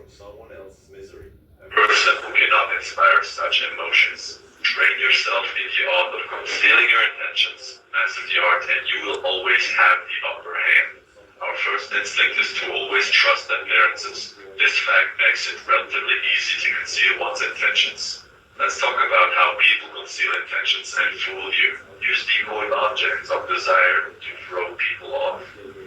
A person who cannot inspire such emotions. Train yourself in the art of concealing your intentions. Master the art and you will always have the upper hand. Our first instinct is to always trust appearances. This fact makes it relatively easy to conceal one's intentions. Let's talk about how people conceal intentions and fool you. Use decoy objects of desire to throw people off.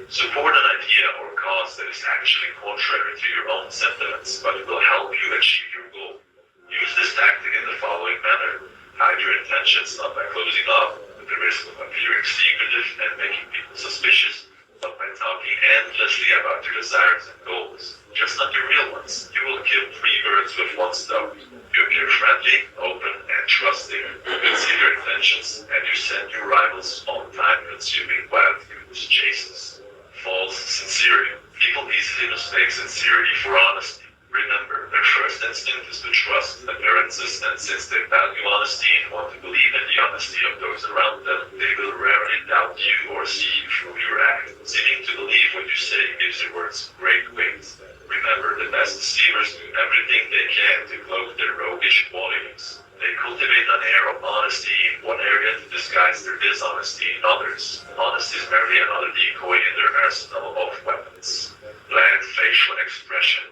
Support an idea or cause that is actually contrary to your own sentiments, but will help you achieve your goal. Use this tactic in the following manner. Hide your intentions not by closing up, at the risk of appearing secretive and making people suspicious, but by talking endlessly about your desires and goals. Just not your real ones. You will kill three birds with one stone. You appear friendly, open, and trusting. You conceal your intentions, and you send your rivals on time-consuming wild goose chases. False sincerity. People easily mistake sincerity for honesty. Remember, their first instinct is to trust appearances, and since they value honesty and want to believe in the honesty of those around them, they will rarely doubt you or see you through your act. Seeming to believe what you say gives your words great weight. Remember, the best deceivers do everything they can to cloak their roguish qualities. They cultivate an air of honesty in one area to disguise their dishonesty in others. Honesty is merely another decoy in their arsenal of weapons. Bland facial expression.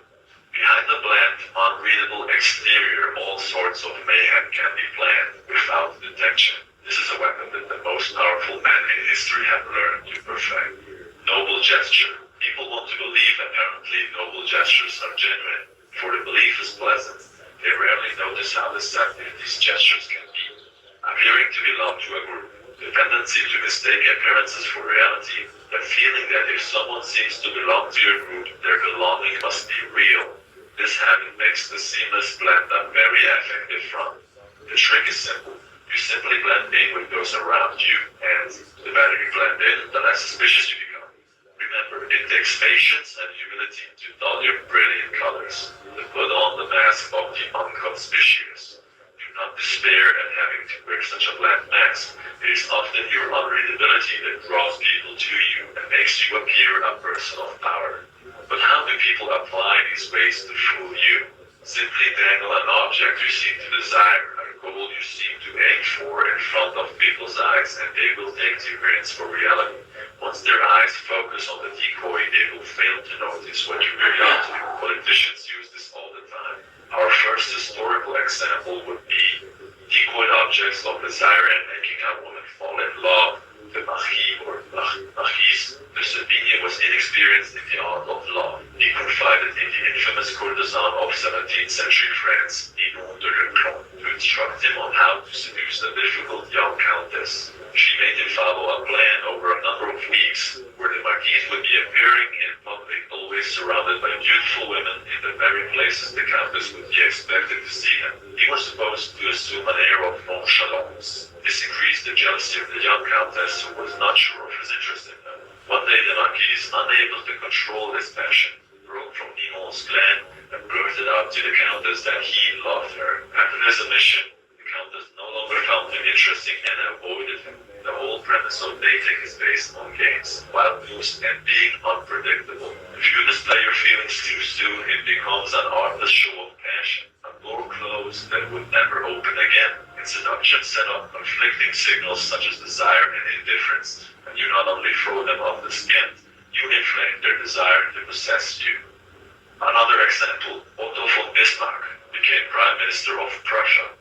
Behind the bland, unreadable exterior, all sorts of mayhem can be planned without detection. This is a weapon that the most powerful men in history have learned to perfect. Noble gesture. People want to believe apparently noble gestures are genuine, for the belief is pleasant. They rarely notice how deceptive these gestures can be. Appearing to belong to a group. The tendency to mistake appearances for reality. The feeling that if someone seems to belong to your group, their belonging must be real. This habit makes the seamless blend a very effective front. The trick is simple. You simply blend in with those around you, and the better you blend in, the less suspicious you become. Remember, it takes patience and humility to dull your brilliant colors, to put on the mask of the unconspicuous. Do not despair at having to wear such a bland mask. It is often your unreadability that draws people to you and makes you appear a person of power. But how do people apply these ways to fool you? Simply dangle an object you seem to desire, a goal you seem to aim for in front of people's eyes, and they will take the appearance for reality. Once their eyes focus on the decoy, they will fail to notice what you're really up to. Politicians use this all the time. Our first historical example would be decoyed objects of desire and making a woman fall in love. The Marquis or Marquise de Sévigné was inexperienced in the art of love. He confided in the infamous courtesan of 17th century France, Ninon de Leclerc, to instruct him on how to seduce the difficult young countess. She made him follow a plan over a number of weeks, where the Marquise would be appearing in public, always surrounded by beautiful women in the very places the countess would be expected to see him. He was supposed to assume an air of nonchalance. This increased the jealousy of the young countess, who was not sure of his interest in him. One day the Marquise, unable to control his passion, broke from Ninon's clan and blurted out to the countess that he loved her. After this admission, the countess no longer found him interesting and avoided him. The whole premise of dating is based on games, wild moves, and being unpredictable. If you display your feelings too soon, it becomes an artless show of passion, a door closed that would never open again. In seduction, set up conflicting signals such as desire and indifference, and you not only throw them off the skin, you inflame their desire to possess you. Another example, Otto von Bismarck became Prime Minister of Prussia.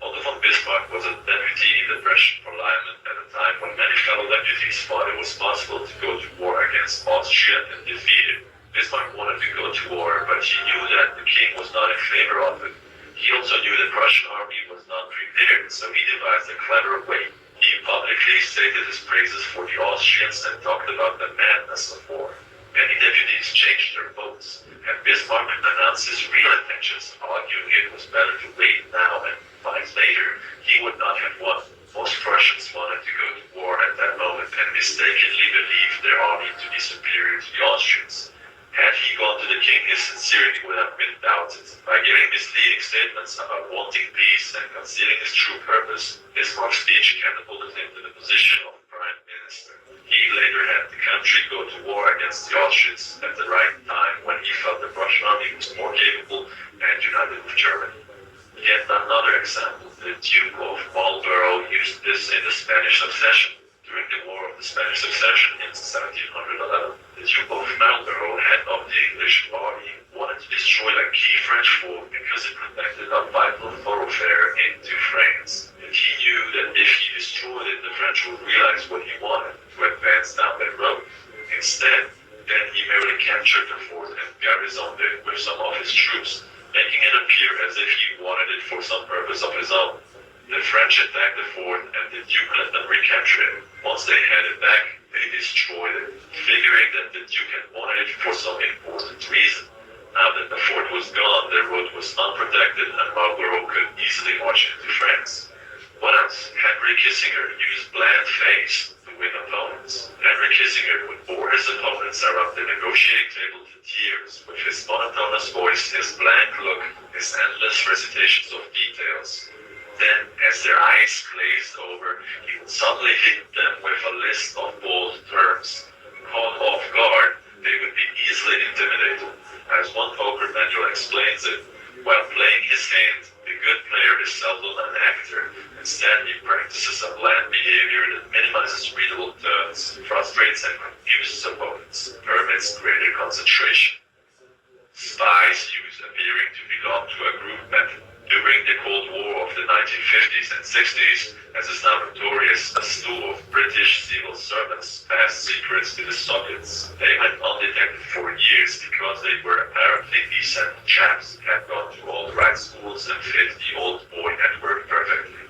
Otto von Bismarck was a deputy in the Prussian parliament at a time when many fellow deputies thought it was possible to go to war against Austria and defeat it. Bismarck wanted to go to war, but he knew that the king was not in favor of it. He also knew the Prussian army was not prepared, so he devised a clever way. He publicly stated his praises for the Austrians and talked about the madness of war. Many deputies changed their votes, and Bismarck announced his real intentions, arguing it was better to wait now and fight later. He would not have won. Most Prussians wanted to go to war at that moment and mistakenly believed their army to be superior to the Austrians. Had he gone to the king, his sincerity would have been doubted. By giving misleading statements about wanting peace and concealing his true purpose, Bismarck's speech catapulted him to the position of prime minister. He later had the country go to war against the Austrians at the right time when he felt the Russia, he was more capable and united with Germany. Yet another example, the Duke of Marlborough used this in the Spanish Succession. During the War of the Spanish Succession in 1711, the Duke of Marlborough, head of the English army, wanted to destroy a key French fort because it protected a vital thoroughfare into France. And he knew that if he destroyed it, the French would realize what he wanted, to advance down that road. Instead, then he merely captured the fort and garrisoned it with some of his troops, making it appear as if he wanted it for some purpose of his own. The French attacked the fort and the Duke let them recapture it. Once they had it back, they destroyed it, figuring that the Duke had wanted it for some important reason. Now that the fort was gone, the road was unprotected and Marlborough could easily march into France. What else? Henry Kissinger used bland face to win opponents. Henry Kissinger would bore his opponents around the negotiating table to tears with his monotonous voice, his blank look, his endless recitations of details. Then, as their eyes glazed over, he would suddenly hit them with a list of bold terms. Caught off guard, they would be easily intimidated. As one poker manual explains it, while playing his hand, the good player is seldom an actor. Instead, he practices a bland behavior that minimizes readable turns, frustrates and confuses opponents, permits greater concentration. Spies use appearing to belong to a group method. During the Cold War of the 1950s and 60s, as is now notorious, a slew of British civil servants passed secrets to the Soviets. They went undetected for years because they were apparently decent chaps, had gone to all the right schools and fit the old boy network perfectly.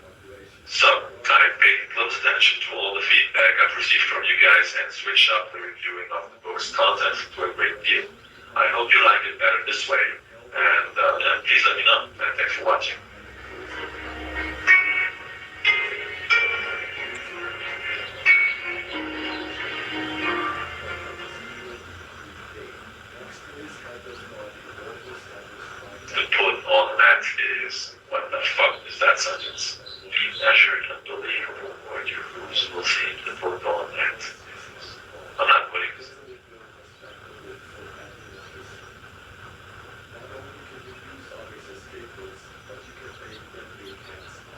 So, I paid close attention to all the feedback I've received from you guys and switched up the reviewing of the book's content to a great deal. I hope you like it better this way. And please let me know, and thanks for watching. The put on that is, what the fuck is that sentence? Measured and believable, or your rules will seem to put on that. I'm not putting this.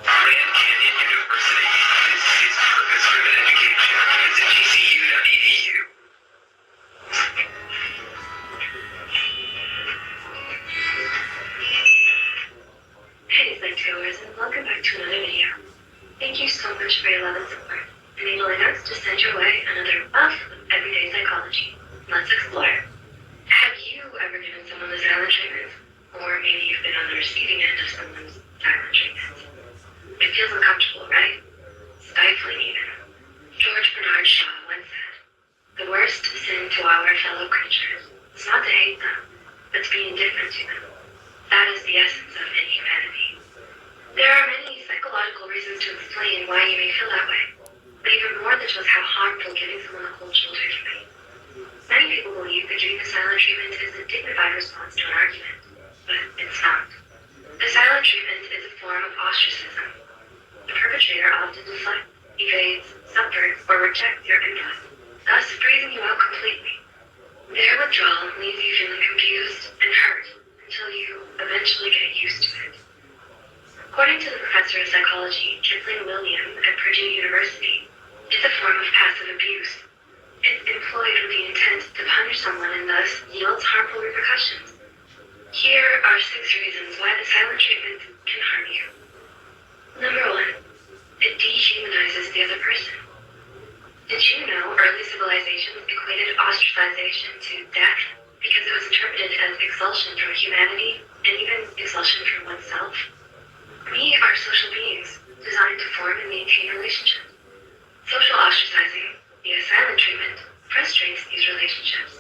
Grand Canyon University is its purpose-driven education. Visit gcu.edu. Hey Psych2goers, and welcome back to another video. Thank you so much for your love and support, enabling us to send your way another wealth of everyday psychology. Let's explore. Have you ever given someone the silent treatment? Or maybe you've been on the receiving end of someone's silent treatment. It feels uncomfortable, right? Stifling even. George Bernard Shaw once said, "The worst sin to our fellow creatures is not to hate them, but to be indifferent to them. That is the essence of inhumanity." There are many psychological reasons to explain why you may feel that way, but even more than just how harmful giving someone a cold shoulder can be. Many people believe that giving the silent treatment is a dignified response to an argument, but it's not. The silent treatment is a form of ostracism. The perpetrator often deflects, evades, subverts, or rejects your input, thus freezing you out completely. Their withdrawal leaves you feeling confused and hurt until you eventually get used to it. According to the professor of psychology, Kipling William at Purdue University, it's a form of passive abuse. It's employed with the intent to punish someone and thus yields harmful repercussions. Here are 6 reasons why the silent treatment can harm you. Number 1, it dehumanizes the other person. Did you know early civilizations equated ostracization to death because it was interpreted as expulsion from humanity and even expulsion from oneself? We are social beings designed to form and maintain relationships. Social ostracizing, via silent treatment, frustrates these relationships.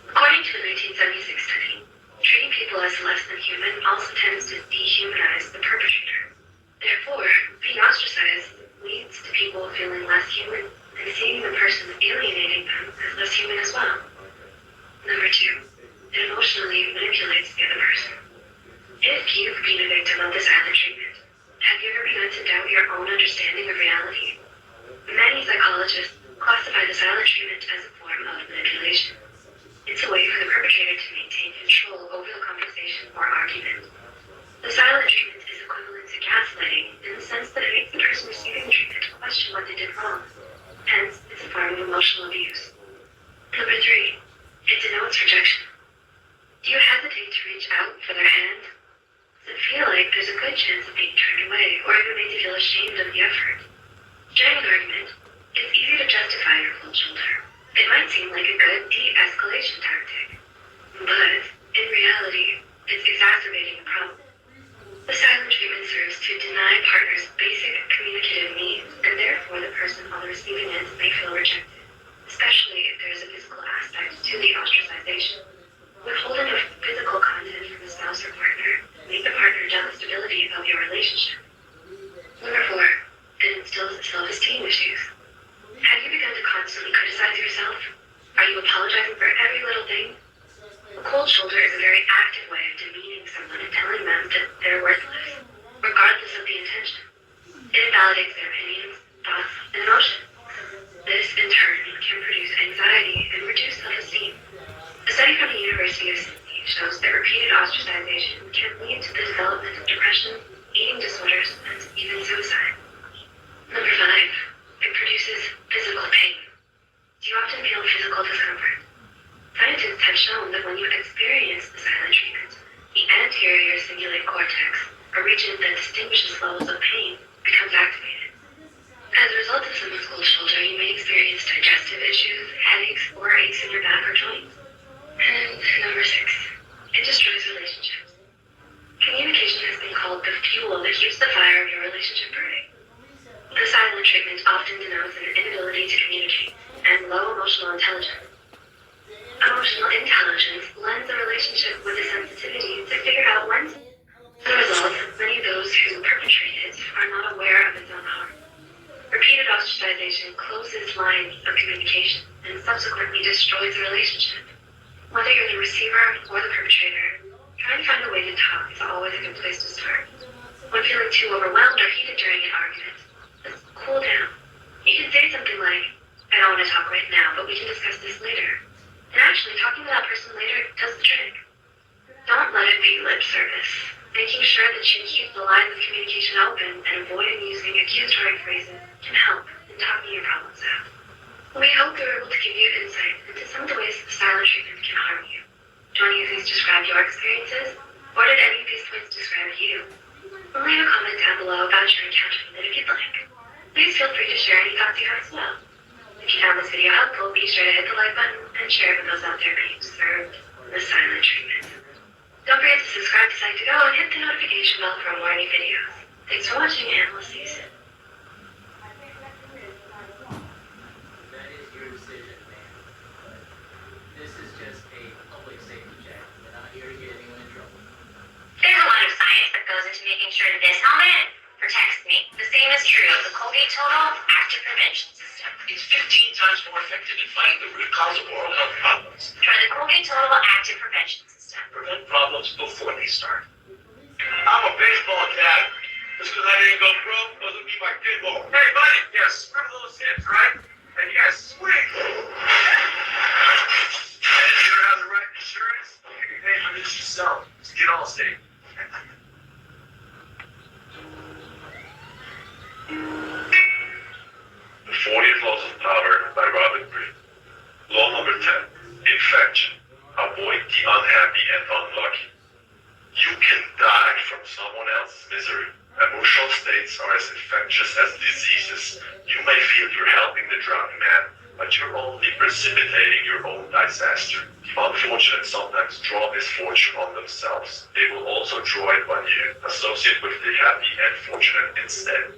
According to a 1976 study, treating people as less than human also tends to dehumanize the perpetrator. Therefore, being ostracized leads to people feeling less human and seeing the person alienating them as less human as well. Number 2, it emotionally manipulates the other person. If you've been a victim of the silent treatment, have you ever begun to doubt your own understanding of reality? Many psychologists classify the silent treatment as a form of manipulation. It's a way for the perpetrator to maintain control over the conversation or argument. The silent treatment is equivalent to gaslighting in the sense that it makes the person receiving the treatment question what they did wrong. Hence, it's a form of emotional abuse. Number 3, it denotes rejection. Do you hesitate to reach out for their hand? Does it feel like there's a good chance of being turned away, or even made you feel ashamed of the effort? During an argument, it's easy to justify your cold shoulder. It might seem like a good de-escalation tactic, but in reality, it's exacerbating the problem. The silent treatment serves to deny partners basic communicative needs, and therefore the person on the receiving end may feel rejected, especially if there is a physical aspect to the ostracization. Withholding of physical content from a spouse or partner make the partner doubt the stability of your relationship. Number 4, it instills self-esteem issues. Have you begun to constantly criticize yourself? Are you apologizing for every little thing? A cold shoulder is a very active way of demeaning someone and telling them that they're worthless, regardless of the intention. It invalidates their opinions, thoughts, and emotions. This, in turn, can produce anxiety and reduce self-esteem. A study from the University of Sydney shows that repeated ostracization can lead to the development of depression, eating disorders, and even suicide. Number 5, it produces physical pain. Do you often feel physical discomfort? Scientists have shown that when you experience the silent treatment, the anterior cingulate cortex, a region that distinguishes levels of pain, becomes activated. As a result of someone's cold shoulder, you may experience digestive issues, headaches, or aches in your back or joints. And number 6, it destroys relationships. Communication has been called the fuel that keeps the fire of your relationship burning. The silent treatment often denotes an inability to communicate and low emotional intelligence. Emotional intelligence lends a relationship with a sensitivity to figure out when to. As a result, many of those who perpetrate it are not aware of its own harm. Repeated ostracization closes lines of communication and subsequently destroys the relationship. Whether you're the receiver or the perpetrator, trying to find a way to talk is always a good place to start. When feeling too overwhelmed or heated during an argument, just cool down. You can say something like, I don't want to talk right now, but we can discuss this later. And actually, talking to that person later does the trick. Don't let it be lip service. Making sure that you keep the lines of communication open and avoiding using accusatory phrases can help in talking your problems out. We hope we were able to give you insight into some of the ways that the silent treatment can harm you. Do any of these describe your experiences? Or did any of these points describe you? Leave a comment down below about your encounter with it if you'd like. Please feel free to share any thoughts you have as well. If you found this video helpful, be sure to hit the like button and share it with those out there being served the silent treatment. Don't forget to subscribe to Psych2Go and hit the notification bell for more new videos. Thanks for watching, and we'll see you soon. That is your decision, man. This is just a public safety check. We're not here to get anyone in trouble. There's a lot of science that goes into making sure that this helmet protects me. The same is true of the Colgate Total Active Prevention System. It's 15 times more effective in fighting the root cause of oral health problems. Try the Colgate Total Active Prevention System. Prevent problems before they start. I'm a baseball dad. Just because I didn't go pro doesn't mean my kid won't. Hey, buddy, yeah, screw those hips, right? And you gotta swing. And if you don't have the right insurance, you can pay for this yourself. Just get Allstate. The 40th Laws of Power by Robert Greene. Law number 10. Infection. Avoid the unhappy and unlucky. You can die from someone else's misery. Emotional states are as infectious as diseases. You may feel you're helping the drowning man, but you're only precipitating your own disaster. The unfortunate sometimes draw misfortune on themselves. They will also draw it on you. Associate with the happy and fortunate instead.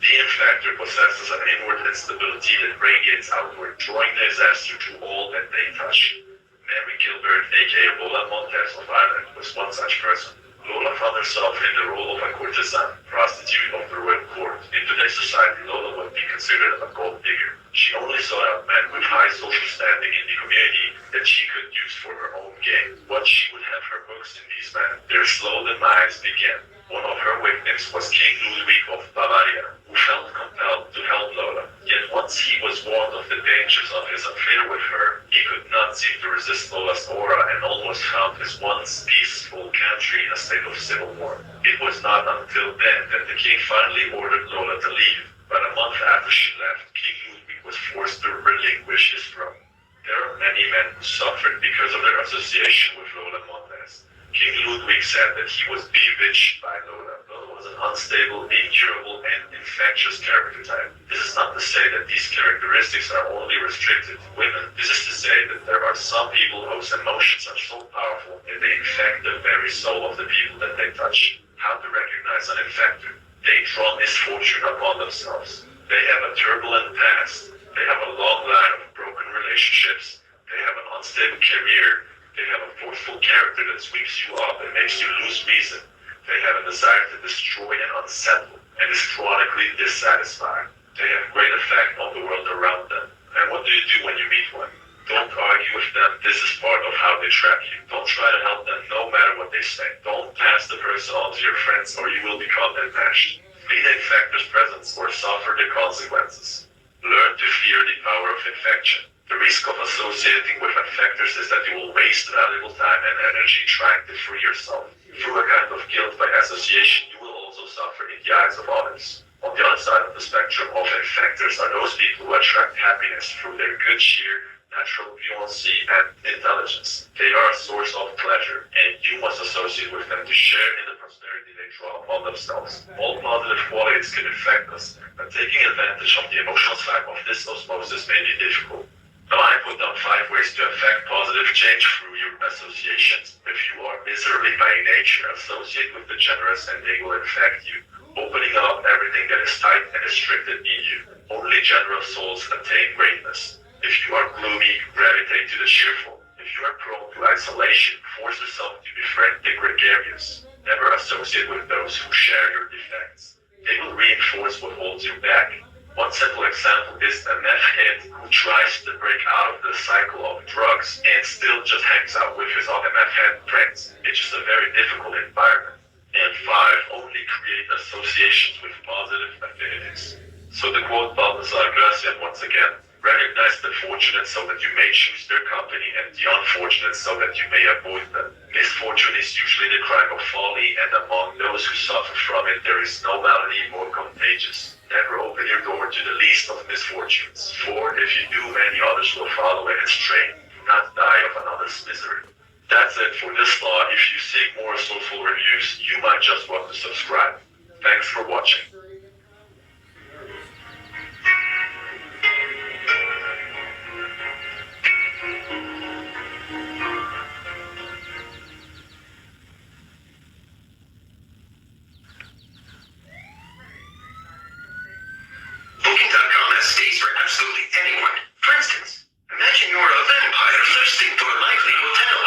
The infector possesses an inward instability that radiates outward, drawing disaster to all that they touch. Mary Gilbert, aka Lola Montez of Ireland, was one such person. Lola found herself in the role of a courtesan, prostitute of the royal court. In today's society, Lola would be considered a gold digger. She only sought out men with high social standing in the community that she could use for her own gain. Once she would have her hooks in these men, their slow demise began. One of her victims was King Ludwig of Bavaria, who felt compelled to help Lola. Yet once he was warned of the dangers of his affair with her, he could not seem to resist Lola's aura and almost found his once peaceful country in a state of civil war. It was not until then that the king finally ordered Lola to leave, but a month after she left, King Ludwig was forced to relinquish his throne. There are many men who suffered because of their association with Lola Montez. King Ludwig said that he was bewitched by Lola. Lola was an unstable, incurable, and infectious character type. This is not to say that these characteristics are only restricted to women. This is to say that there are some people whose emotions are so powerful that they infect the very soul of the people that they touch. How to recognize an infector? They draw misfortune upon themselves. They have a turbulent past. They have a long line of broken relationships. They have an unstable career. They have a forceful character that sweeps you up and makes you lose reason. They have a desire to destroy and unsettle, and is chronically dissatisfied. They have great effect on the world around them. And what do you do when you meet one? Don't argue with them. This is part of how they trap you. Don't try to help them no matter what they say. Don't pass the person on to your friends or you will become enmeshed. Flee the infector's presence or suffer the consequences. Learn to fear the power of infection. The risk of associating with infectors is that you will waste valuable time and energy trying to free yourself. Through a kind of guilt by association, you will also suffer in the eyes of others. On the other side of the spectrum of infectors are those people who attract happiness through their good cheer, natural buoyancy, and intelligence. They are a source of pleasure, and you must associate with them to share in the prosperity they draw upon themselves. All positive qualities can affect us, but taking advantage of the emotional side of this osmosis may be difficult. Now I put down 5 ways to affect positive change through your associations. If you are miserly by nature, associate with the generous and they will infect you, opening up everything that is tight and restricted in you. Only generous souls attain greatness. If you are gloomy, gravitate to the cheerful. If you are prone to isolation, force yourself to befriend the gregarious. Never associate with those who share your defects. They will reinforce what holds you back. One simple example is a meth head who tries to break out of the cycle of drugs and still just hangs out with his other meth head friends. It's just a very difficult environment. And 5, only create associations with positive affinities. So the quote Balthazar Gracian once again, recognize the fortunate so that you may choose their company and the unfortunate so that you may avoid them. Misfortune is usually the crime of folly, and among those who suffer from it there is no malady more contagious. Never open your door to the least of misfortunes, for if you do, many others will follow in its train. Do not die of another's misery. That's it for this law. If you seek more soulful reviews, you might just want to subscribe. Thanks for watching. Booking.com has stays for absolutely anyone. For instance, imagine you're a vampire thirsting for a lively hotel.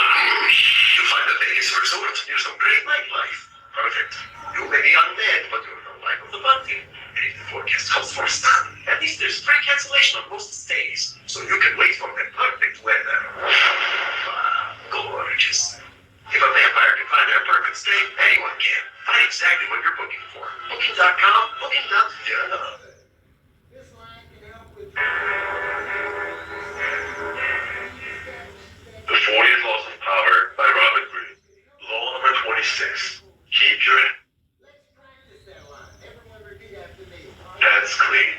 You find the Vegas resort near some great nightlife. Perfect. You may be undead, but you're the life of the party. And if the forecast calls for sun, at least there's free cancellation on most stays. So you can wait for the perfect weather. Gorgeous. If a vampire can find their perfect stay, anyone can. Find exactly what you're booking for. Booking.com, booking.com. The 40 Laws of Power by Robert Greene. Law number 26. Keep your hands clean.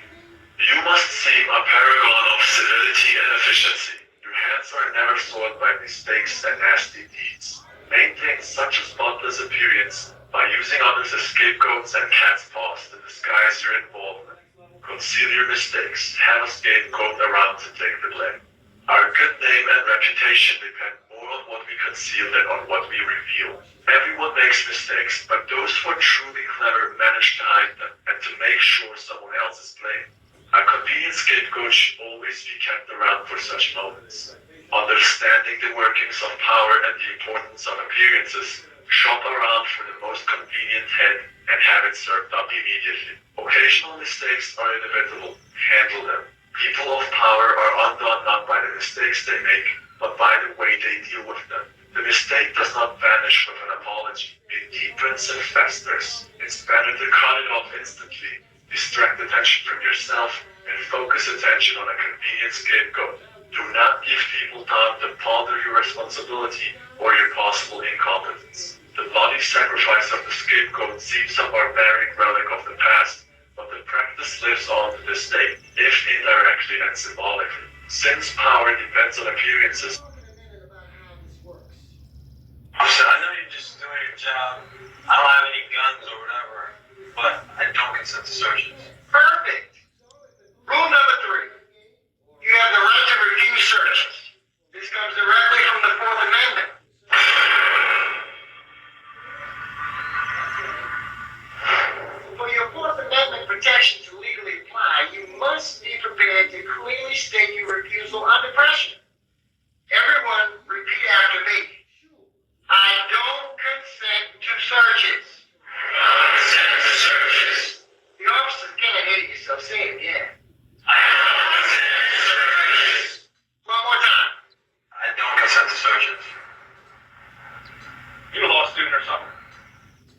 You must seem a paragon of civility and efficiency. Your hands are never soiled by mistakes and nasty deeds. Maintain such a spotless appearance by using others as scapegoats and cat's paws to disguise your involvement. Conceal your mistakes. Have a scapegoat around to take the blame. Our good name and reputation depend more on what we conceal than on what we reveal. Everyone makes mistakes, but those who are truly clever manage to hide them and to make sure someone else is blamed. A convenient scapegoat should always be kept around for such moments. Understanding the workings of power and the importance of appearances, shop around for the most convenient head and have it served up immediately. Occasional mistakes are inevitable. Handle them. People of power are undone not by the mistakes they make, but by the way they deal with them. The mistake does not vanish with an apology. It deepens and festers. It's better to cut it off instantly, distract attention from yourself, and focus attention on a convenient scapegoat. Do not give people time to ponder your responsibility or your possible incompetence. The bloody sacrifice of the scapegoat seems a barbaric relic of the past, but the practice lives on to this day, if indirectly and symbolically. Since power depends on appearances. Officer, I know you're just doing your job. I don't have any guns or whatever, but I don't consent to searches. Perfect. Rule number 3. You have the right to refuse searches. This comes directly from the Fourth Amendment. For your Fourth Amendment protection to legally apply, you must be prepared to clearly state your refusal under pressure. Everyone, repeat after me. I don't consent to searches. I don't consent to searches. The officers can't hear yourself. Say it again. I don't consent to searches. One more time. I don't consent to searches. You a law student or something?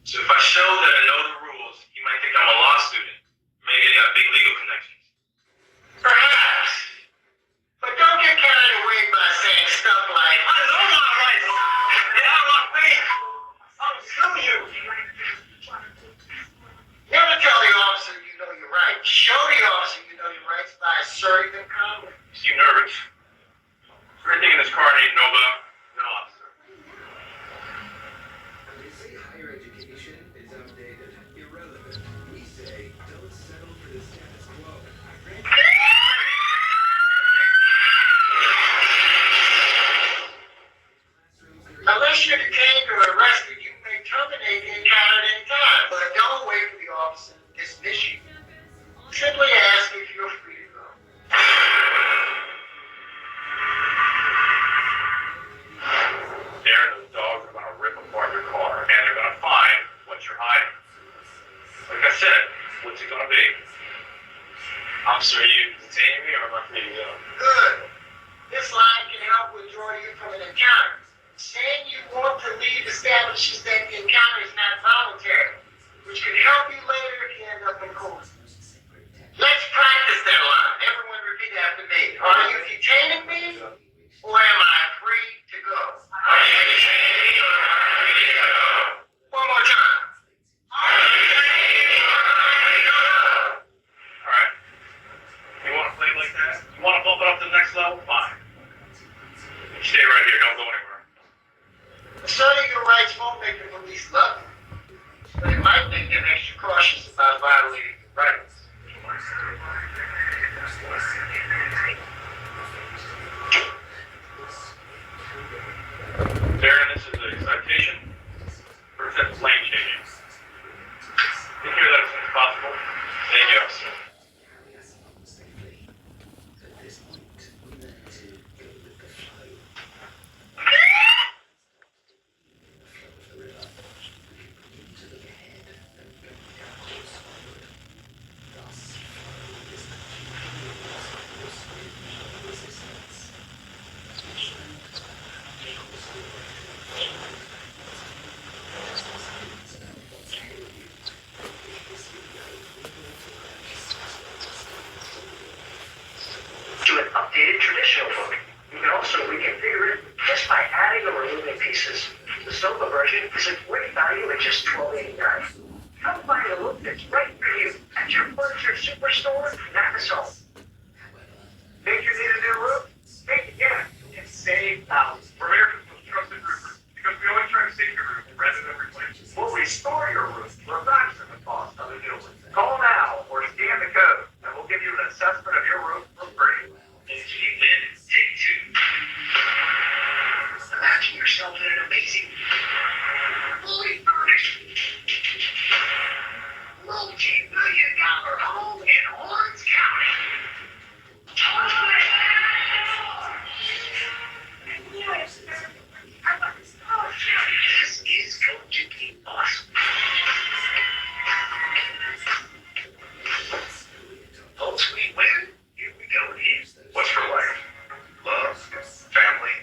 So if I show that I know the rules, you might think I'm a law student. Maybe I got big legal connections. Perhaps. But don't get carried away by saying stuff like, I know my rights. Get out of my face. I'll sue you. Never tell the officer you know your rights. Show the officer you know your rights by asserting them calmly. You seem nervous. Is there anything in this car I need to know about? No, officer. They say higher education is outdated, irrelevant. We say don't settle for the status quo. Unless you're detained or arrested, you may terminate the encounter at any time. But don't wait for the officer to dismiss you. Simply ask if you're free to go. Darren, those dogs are gonna rip apart your car, and they're gonna find what you're hiding. Like I said, what's it gonna be? Officer, are you detaining me or am I free to go? Good. This line can help withdraw you from an encounter. Saying you want to leave establishes that the encounter is not voluntary, which can help you later if you end up in court. Let's practice that line. Everyone repeat after me. Are you detaining me or am I free to go? Are you detaining me or am I free to go? One more time. Are you detaining me or am I free to go? Alright? You wanna play like that? You wanna bump it up to the next level? Fine. You stay right here, don't go anywhere. Asserting your rights won't make the police love you, but it might make them extra cautious about violating your rights. Darren, this is a citation for offensive lane changing. Take care of that as soon as possible. Thank you, officer. At this point, we learn to go with the flow. To look ahead and go down course forward. Thus, flow is the force with resistance. To an updated traditional book, you can also reconfigure it just by adding or removing pieces. The Sofa version is a great value at just $12.89. Come find a look that's right for you at your furniture superstore, Nagasol. Think you need a new roof? Think again and save thousands. We're America's most trusted roofers because we always try to save your roof rather than replace it. We'll restore your roof for a fraction of the cost of a new one. Call now or scan the code, and we'll give you an assessment of your roof for free. Take 2. Imagine yourself in an amazing, fully furnished, multi-million-dollar home in Orange County. This is going to be awesome. Folks, we win. Here we go again. What's for life? Love, family,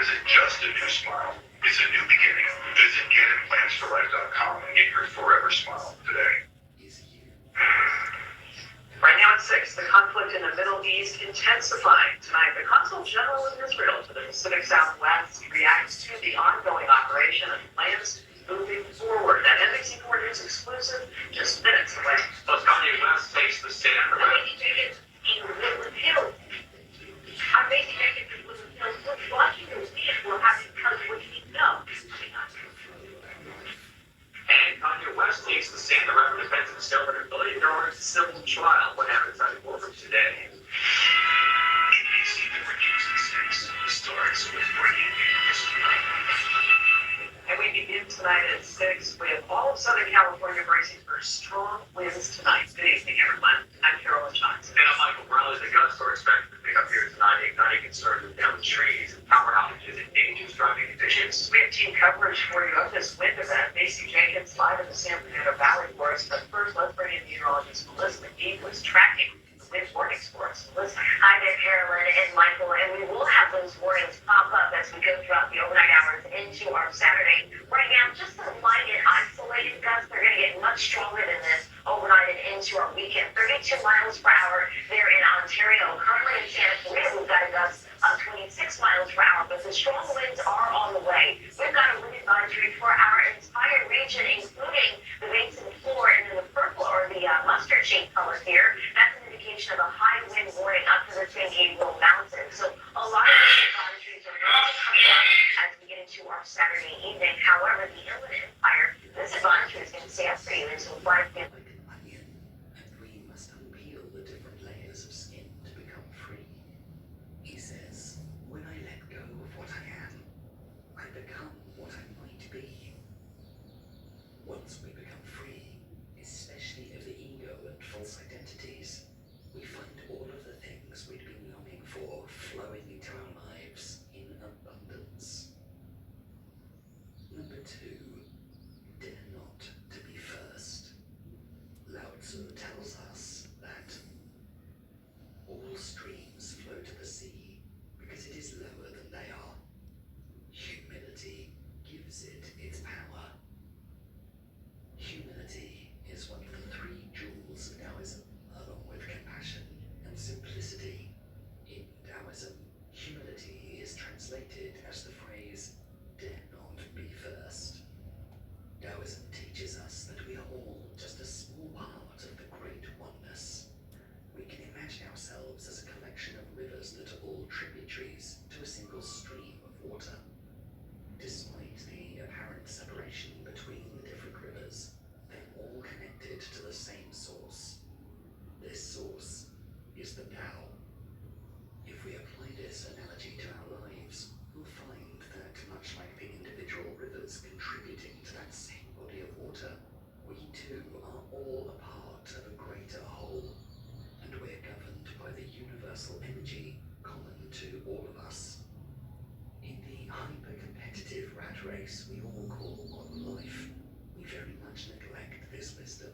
isn't just a new smile, it's a new beginning. Visit GetImplantsForLife.com and get your forever smile today. is you. Right now at 6, the conflict in the Middle East intensifying. Tonight, the Consul General of Israel to the Pacific Southwest reacts to the ongoing operation and plans moving forward. That NBC4 News exclusive just minutes away. Plus, Kanye West takes the stand. I'm Macy Jenkins in Woodland Hills. I'm Macy Jenkins in Woodland Hills. What's watching this weekend will have to tell you what you need to know. And Kanye West takes the stand. The rapper defends himself in a $1 billion civil trial. What happens on the courtroom today? NBC4 News at 6 starts with breaking news. And we begin tonight at 6 with all of Southern California bracing for strong winds tonight. Good evening, everyone. I'm Carolyn Johnson. And I'm Michael Bradley. The gun store expected to pick up here tonight, igniting concerns with downed trees and power outages and dangerous driving conditions. We have team coverage for you of this wind event. Macy Jenkins live in the San Bernardino Valley for us. But first, let's bring in meteorologist Melissa McGee, who is tracking the wind warnings for us. Melissa. Hi there, Carolyn and Michael, and we will have those warnings pop up as we go throughout the overnight hours into our Saturday. Right now, just some light and isolated gusts. They're going to get much stronger than this overnight and into our weekend. 32 miles per hour there in Ontario. Currently in Santa Clarita, we've got a gust of 26 miles per hour, but the strong winds are on the way. We've got a wind advisory for our entire region, including the Basin floor, and then the purple or the mustard shade color here. That's an indication of a high wind warning up to the San Gabriel Mountains. So a lot of these advisories are going to come up as we get into our Saturday evening. However, the Inland Empire, this advisory is going to stay up for you until 5 p.m. Like an onion, and we must unpeel the different layers of skin to become free. He says, when I let go of what I am, I become what I might be. Once we become free, especially of the ego and false identities, we find all of the things we'd been longing for flowing into our lives in abundance. Number 2, dare not to be first. Lao Tzu tells us that all streams flow to the sea because it is lower than they are. Humility gives it its power. Humility is one of the 3 jewels of Taoism, along with compassion and simplicity. In Taoism, humility is translated as the phrase, dare not be first. Taoism teaches us that we are all just a small part of the great oneness. We can imagine ourselves as a collection of rivers that are all tributaries to a single stream of water. Despite the apparent separation between the different rivers, they're all connected to the same source. This source is the Tao. If we apply this analogy to our lives, we'll find that much like the individual rivers contributing to that same body of water, we too are all a part of a greater whole, and we're governed by the universal energy common to all of us. In the hyper-competitive rat race we all call modern life, we very much neglect this wisdom.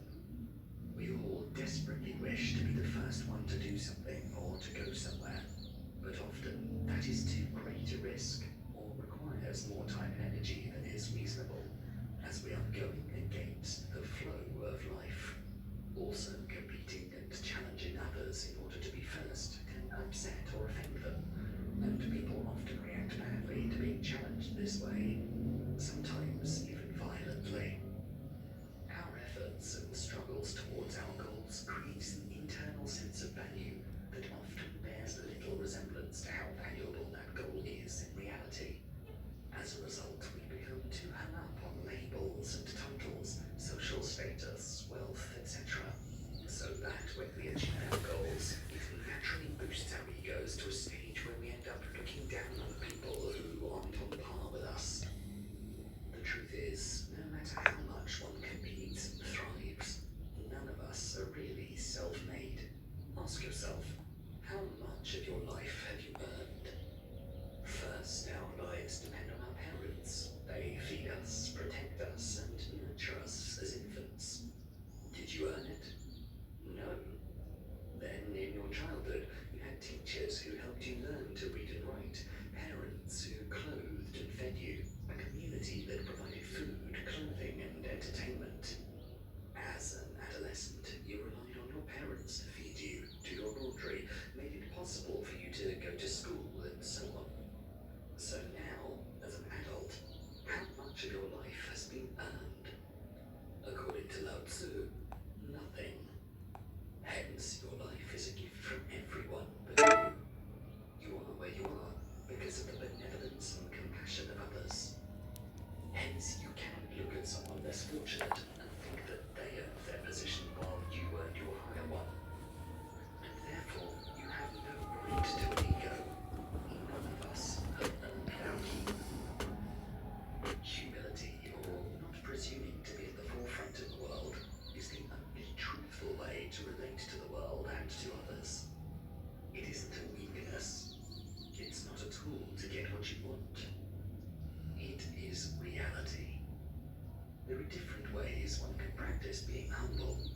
We all desperately wish to be the first one to do something or to go somewhere, but often that is too great a risk or requires more time and energy than is reasonable, as we are going against the flow of life. Also, competing and challenging others in order to be first can upset or offend them, and people often react badly to being challenged this way, sometimes even violently. Our efforts and struggles towards our goals creates an internal sense of value that often bears little resemblance to how valuable that goal is in reality. As a result, we become too hung up on labels and titles, social status, wealth, etc. So that when we achieve our goals, it naturally boosts our egos to a stage where we end up looking down on people who aren't on par with us. The truth is, no matter how much one competes and thrives, none of us are really self-made. Ask yourself, how much of your life have you earned? First, our lives depend on our parents. They feed us, protect us, and nurture us as infants. Did you earn it? No. Then, in your childhood, you had teachers who helped you learn to read and write, parents who clothed linked to an ego. None of us are without humility, or not presuming to be at the forefront of the world, is the only truthful way to relate to the world and to others. It isn't a weakness. It's not a tool to get what you want. It is reality. There are different ways one can practice being humble.